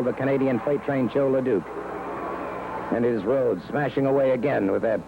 the Canadian freight train, Joe LeDuc. And it is Rhodes smashing away again with that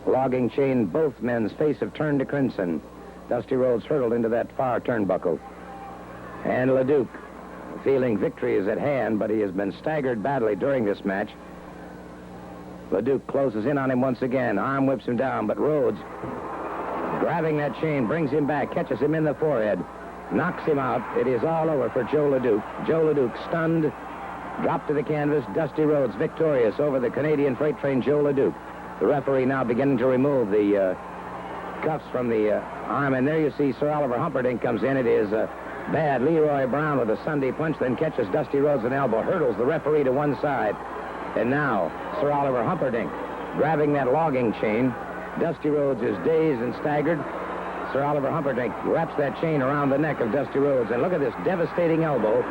logging chain. Both men's faces have turned to crimson. Dusty Rhodes hurtled into that far turnbuckle. And LeDuc, feeling victory is at hand, but he has been staggered badly during this match. LeDuc closes in on him once again. Arm whips him down, but Rhodes, grabbing that chain, brings him back, catches him in the forehead, knocks him out. It is all over for Joe LeDuc. Joe LeDuc stunned, dropped to the canvas. Dusty Rhodes victorious over the Canadian freight train, Joe LeDuc. The referee now beginning to remove the cuffs from the arm, and there you see Sir Oliver Humperdink comes in. It is bad Leroy Brown with a Sunday punch, then catches Dusty Rhodes an elbow, hurdles the referee to one side. And now Sir Oliver Humperdink grabbing that logging chain. Dusty Rhodes is dazed and staggered. Sir Oliver Humperdink wraps that chain around the neck of Dusty Rhodes. And look at this devastating elbow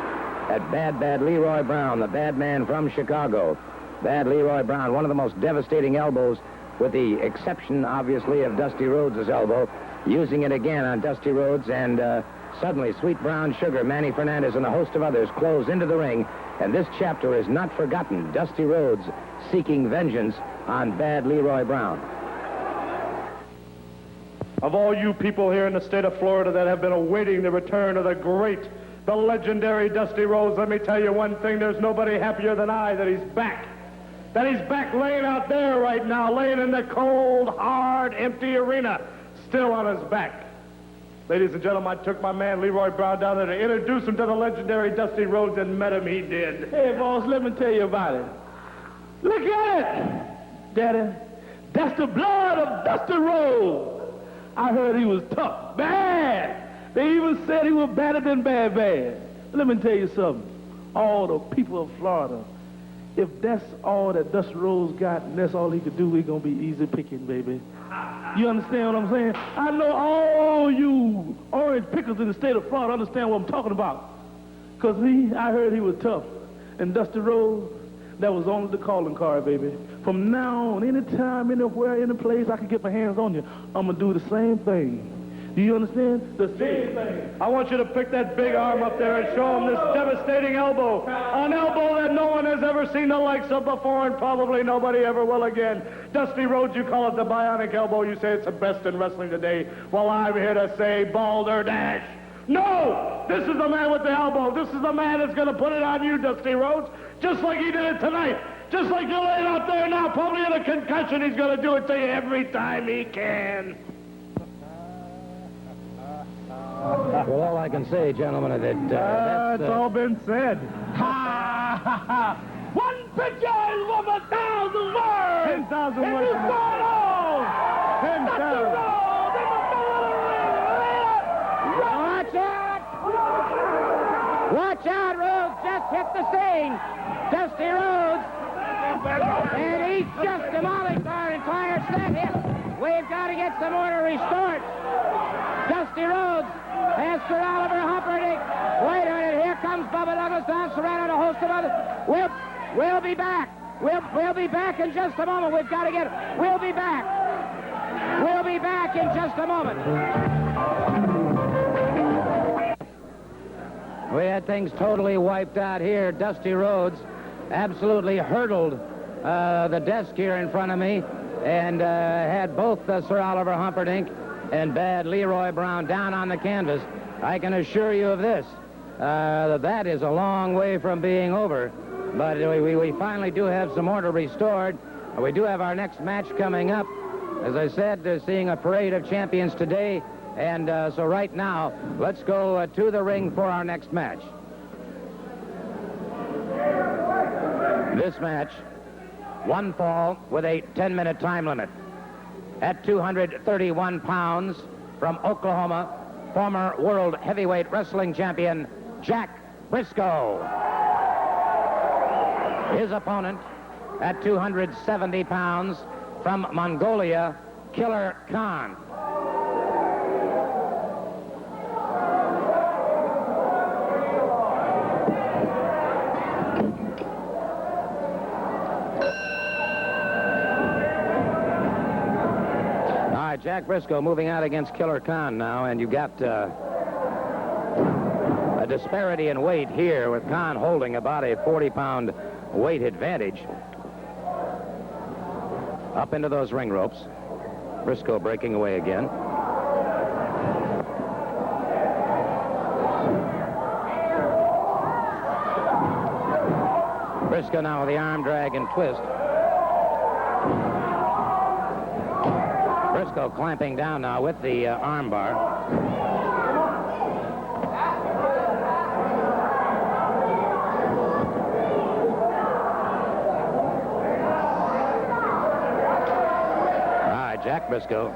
at bad Leroy Brown, the bad man from Chicago. Bad Leroy Brown, one of the most devastating elbows, with the exception, obviously, of Dusty Rhodes' elbow. Using it again on Dusty Rhodes, and suddenly Sweet Brown Sugar, Manny Fernandez, and a host of others close into the ring. And this chapter is not forgotten. Dusty Rhodes seeking vengeance on bad Leroy Brown. Of all you people here in the state of Florida that have been awaiting the return of the great, the legendary Dusty Rhodes, let me tell you one thing. There's nobody happier than I that he's back. That he's back laying out there right now, laying in the cold, hard, empty arena, still on his back. Ladies and gentlemen, I took my man Leroy Brown down there to introduce him to the legendary Dusty Rhodes, and met him he did. Hey, boss, let me tell you about it. Look at it, Daddy. That's the blood of Dusty Rhodes. I heard he was tough, bad. They even said he was badder than bad. Let me tell you something. All the people of Florida, if that's all that Dusty Rhodes got and that's all he could do, we're going to be easy picking, baby. You understand what I'm saying? I know all you orange pickers in the state of Florida understand what I'm talking about. Because I heard he was tough. And Dusty Rhodes, that was only the calling card, baby. From now on, anytime, anywhere, any place I can get my hands on you, I'm going to do the same thing. Do you understand? The same thing. I want you to pick that big arm up there and show him this devastating elbow. An elbow that no one has ever seen the likes of before, and probably nobody ever will again. Dusty Rhodes, you call it the bionic elbow. You say it's the best in wrestling today. Well, I'm here to say balderdash. No! This is the man with the elbow. This is the man that's going to put it on you, Dusty Rhodes, just like he did it tonight. Just like you're laying out there now, probably in a concussion. He's going to do it to you every time he can. Well, all I can say, gentlemen, is that... it's all been said. Ha, ha, ha. One picture is worth 1,000 words. 10,000 words. And you start off. 10,000. Watch out! Watch out, Rhodes just hit the scene. Dusty Rhodes. And he's just demolished our entire set here. We've got to get some order restored. Dusty Rhodes has Sir Oliver Humperdink. Wait a minute, here comes Bubba Douglas down, surrounded a host of others. We'll be back. We'll be back in just a moment. We've got to get... We'll be back. We'll be back in just a moment. We had things totally wiped out here. Dusty Rhodes absolutely hurdled the desk here in front of me and had both Sir Oliver Humperdink and bad Leroy Brown down on the canvas. I can assure you of this, that is a long way from being over. But we finally do have some order restored. We do have our next match coming up. As I said, seeing a parade of champions today. And so right now, let's go to the ring for our next match. This match, one fall with a 10-minute time limit. At 231 pounds, from Oklahoma, former world heavyweight wrestling champion Jack Brisco. His opponent, at 270 pounds, from Mongolia, Killer Khan. Jack Brisco moving out against Killer Khan now, and you've got a disparity in weight here with Kahn holding about a 40-pound weight advantage. Up into those ring ropes. Brisco breaking away again. Brisco now with the arm drag and twist. Brisco clamping down now with the arm bar. All right, Jack Brisco.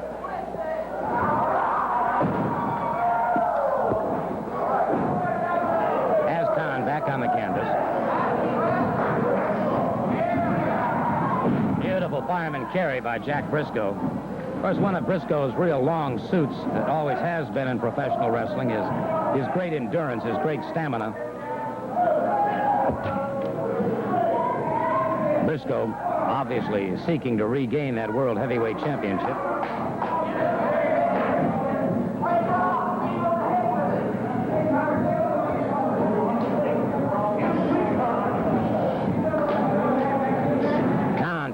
Has Kahn back on the canvas. Beautiful fireman carry by Jack Brisco. Of course, one of Brisco's real long suits that always has been in professional wrestling is his great endurance, his great stamina. Brisco obviously seeking to regain that World Heavyweight Championship.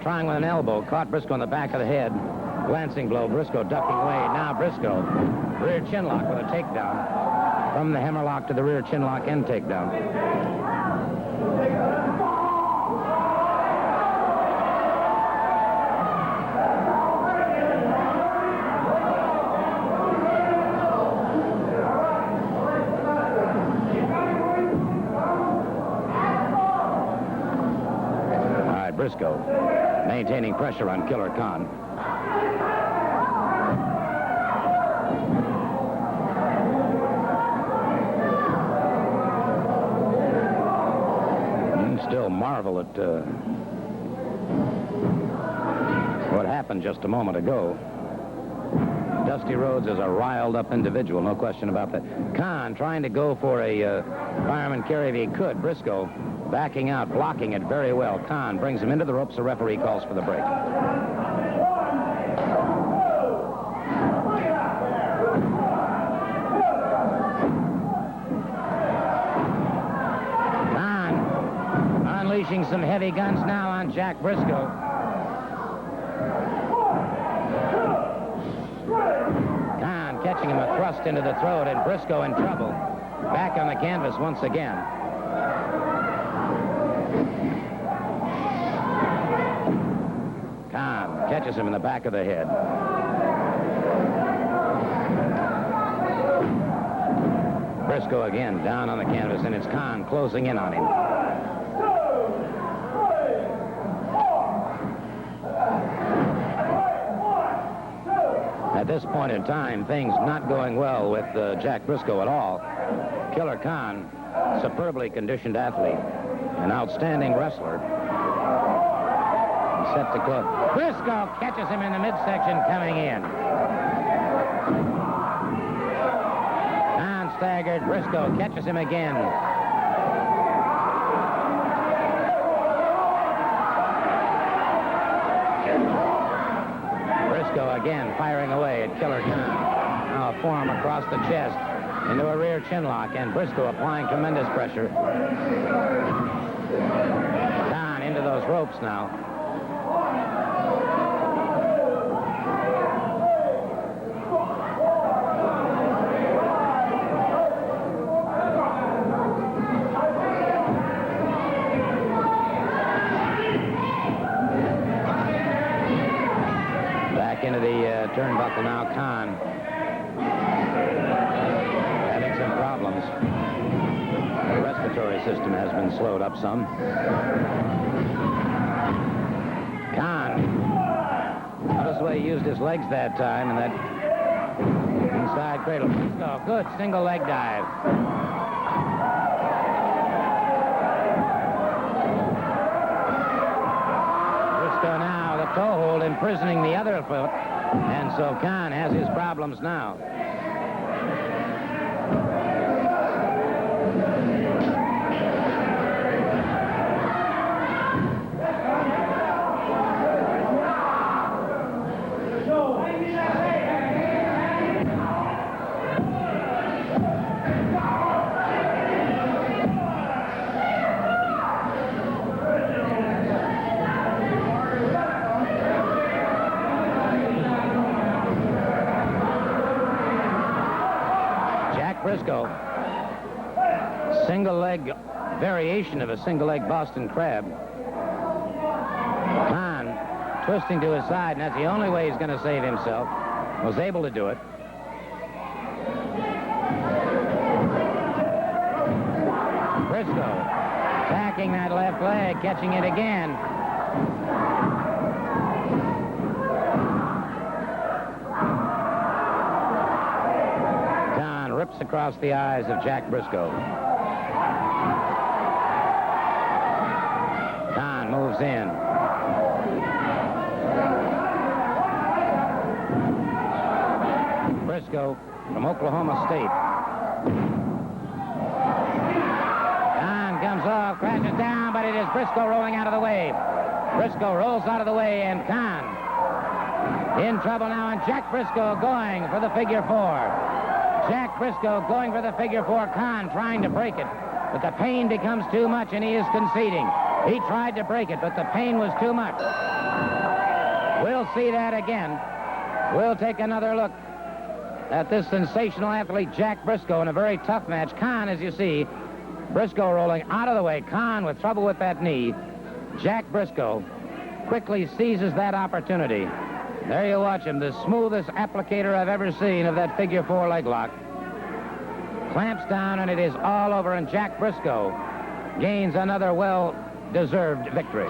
Trying with an elbow, caught Brisco on the back of the head. Glancing blow, Brisco ducking away. Now Brisco, rear chin lock with a takedown. From the hammerlock to the rear chin lock and takedown. All right, Brisco maintaining pressure on Killer Kahn. Still marvel at what happened just a moment ago. Dusty Rhodes is a riled-up individual, no question about that. Kahn trying to go for a fireman carry if he could. Brisco backing out, blocking it very well. Kahn brings him into the ropes. The referee calls for the break. Kahn unleashing some heavy guns now on Jack Brisco. Kahn catching him a thrust into the throat, and Brisco in trouble. Back on the canvas once again. Catches him in the back of the head. Brisco again down on the canvas, and it's Kahn closing in on him. At this point in time, things not going well with Jack Brisco at all. Killer Kahn, superbly conditioned athlete, an outstanding wrestler. Set to close. Brisco catches him in the midsection coming in. Kahn staggered. Brisco catches him again. Brisco again firing away at Killer Kahn. Now a forearm across the chest into a rear chin lock, and Brisco applying tremendous pressure. Kahn into those ropes now. Into the turnbuckle now. Kahn having some problems. The respiratory system has been slowed up some. Kahn, notice the way he used his legs that time, and that inside cradle. Oh, good single leg dive. Brisco now, the toe hold imprisoning the other foot, and so Kahn has his problems now. Brisco. Single leg variation of a single leg Boston Crab. Kahn twisting to his side, and that's the only way he's going to save himself. Was able to do it. Brisco attacking that left leg, catching it again. Kahn rips across the eyes of Jack Brisco. Kahn moves in. Brisco from Oklahoma State. Kahn comes off, crashes down, but it is Brisco rolling out of the way. Brisco rolls out of the way, and Kahn in trouble now, and Jack Brisco going for the figure four. Jack Brisco going for the figure four. Kahn trying to break it, but the pain becomes too much, and he is conceding. He tried to break it, but the pain was too much. We'll see that again. We'll take another look at this sensational athlete, Jack Brisco, in a very tough match. Kahn, as you see, Brisco rolling out of the way. Kahn with trouble with that knee. Jack Brisco quickly seizes that opportunity. There you watch him, the smoothest applicator I've ever seen of that figure four leg lock. Clamps down, and it is all over, and Jack Brisco gains another well-deserved victory.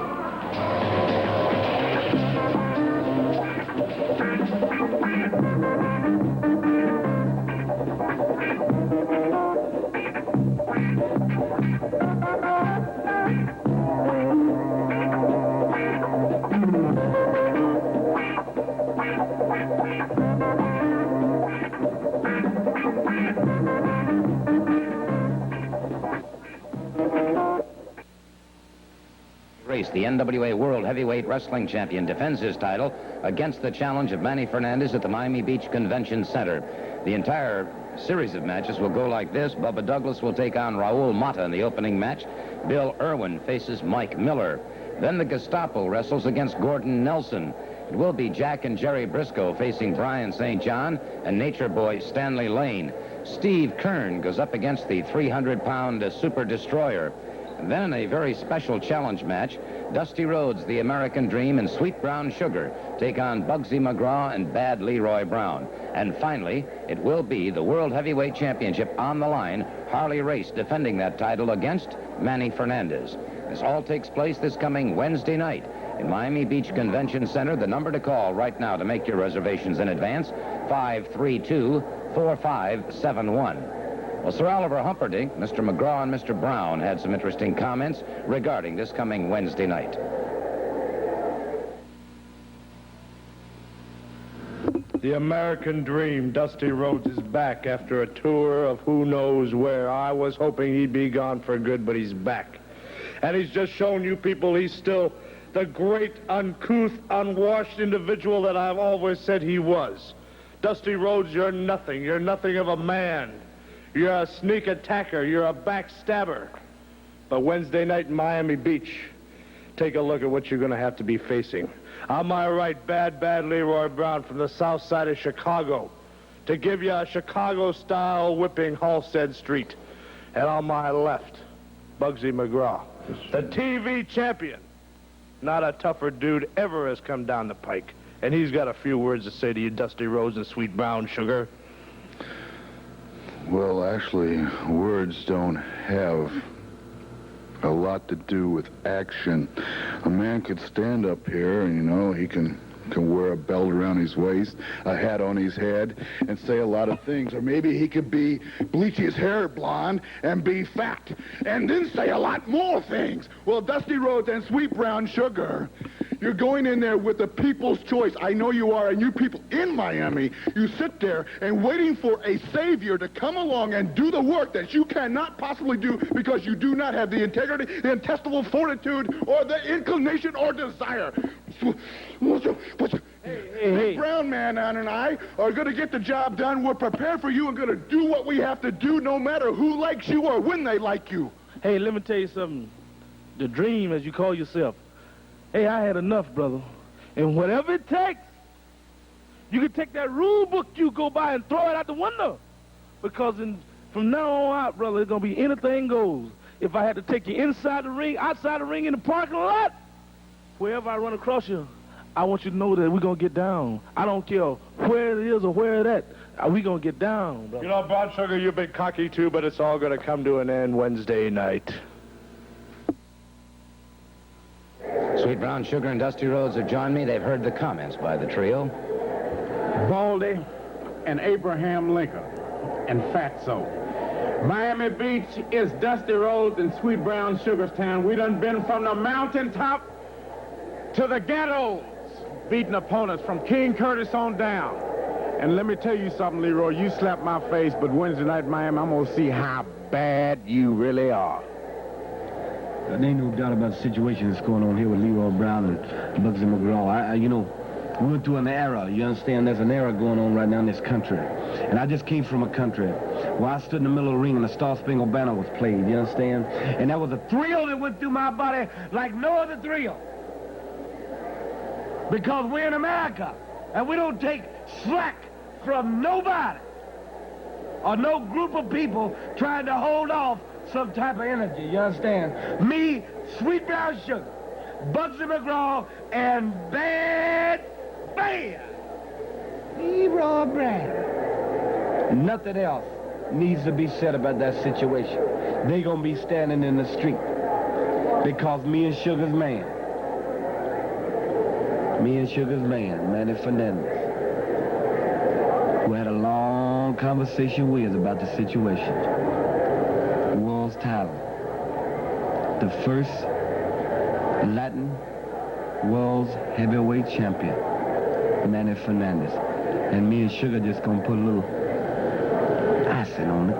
The NWA World Heavyweight Wrestling Champion defends his title against the challenge of Manny Fernandez at the Miami Beach Convention Center. The entire series of matches will go like this. Bubba Douglas will take on Raul Mata in the opening match. Bill Irwin faces Mike Miller. Then the Gestapo wrestles against Gordon Nelson. It will be Jack and Jerry Brisco facing Brian St. John and Nature Boy Stanley Lane. Steve Kern goes up against the 300-pound Super Destroyer. And then in a very special challenge match, Dusty Rhodes, the American Dream, and Sweet Brown Sugar take on Bugsy McGraw and Bad Leroy Brown. And finally, it will be the World Heavyweight Championship on the line, Harley Race defending that title against Manny Fernandez. This all takes place this coming Wednesday night in Miami Beach Convention Center. The number to call right now to make your reservations in advance, 532-4571. Well, Sir Oliver Humperdink, Mr. McGraw, and Mr. Brown had some interesting comments regarding this coming Wednesday night. The American Dream, Dusty Rhodes, is back after a tour of who knows where. I was hoping he'd be gone for good, but he's back. And he's just shown you people he's still the great, uncouth, unwashed individual that I've always said he was. Dusty Rhodes, you're nothing. You're nothing of a man. You're a sneak attacker. You're a backstabber. But Wednesday night in Miami Beach, take a look at what you're going to have to be facing. On my right, Bad Leroy Brown from the south side of Chicago to give you a Chicago-style whipping Halstead Street. And on my left, Bugsy McGraw, the TV champion. Not a tougher dude ever has come down the pike. And he's got a few words to say to you, Dusty Rhodes and Sweet Brown Sugar. Well, actually, words don't have a lot to do with action. A man could stand up here and, you know, he can wear a belt around his waist, a hat on his head, and say a lot of things. Or maybe he could bleach his hair blonde and be fat, and then say a lot more things. Well, Dusty Rhodes and Sweet Brown Sugar, you're going in there with the people's choice. I know you are, and you people in Miami, you sit there and waiting for a savior to come along and do the work that you cannot possibly do because you do not have the integrity, the intestinal fortitude, or the inclination or desire. Hey. Brown man and I are going to get the job done. We're prepared for you and going to do what we have to do no matter who likes you or when they like you. Hey, let me tell you something. The Dream, as you call yourself. Hey, I had enough, brother. And whatever it takes, you can take that rule book you go by and throw it out the window. Because from now on out, brother, it's going to be anything goes. If I had to take you inside the ring, outside the ring, in the parking lot, wherever I run across you, I want you to know that we're going to get down. I don't care where it is or where it's at. We're going to get down, brother. You know, Brown Sugar, you've been cocky too, but it's all going to come to an end Wednesday night. Sweet Brown Sugar and Dusty Rhodes have joined me. They've heard the comments by the trio. Baldy and Abraham Lincoln and Fatso. Miami Beach is Dusty Rhodes and Sweet Brown Sugar's town. We done been from the mountaintop to the ghettos, beating opponents from King Curtis on down. And let me tell you something, Leroy, you slapped my face, but Wednesday night, Miami, I'm gonna see how bad you really are. There ain't no doubt about the situation that's going on here with Leroy Brown and Bugsy McGraw. You know, we went through an era. You understand? There's an era going on right now in this country. And I just came from a country where I stood in the middle of the ring and the Star Spangled Banner was played. You understand? And that was a thrill that went through my body like no other thrill. Because we're in America, and we don't take slack from nobody or no group of people trying to hold off some type of energy, you understand? Me, Sweet Brown Sugar, Bugsy McGraw, and Bad Leroy Brown. Nothing else needs to be said about that situation. They gonna be standing in the street because me and Sugar's man, Manny Fernandez, who had a long conversation with us about the situation. World's title. The first Latin world's heavyweight champion, Manny Fernandez. And me and Sugar just gonna put a little icing on the cake.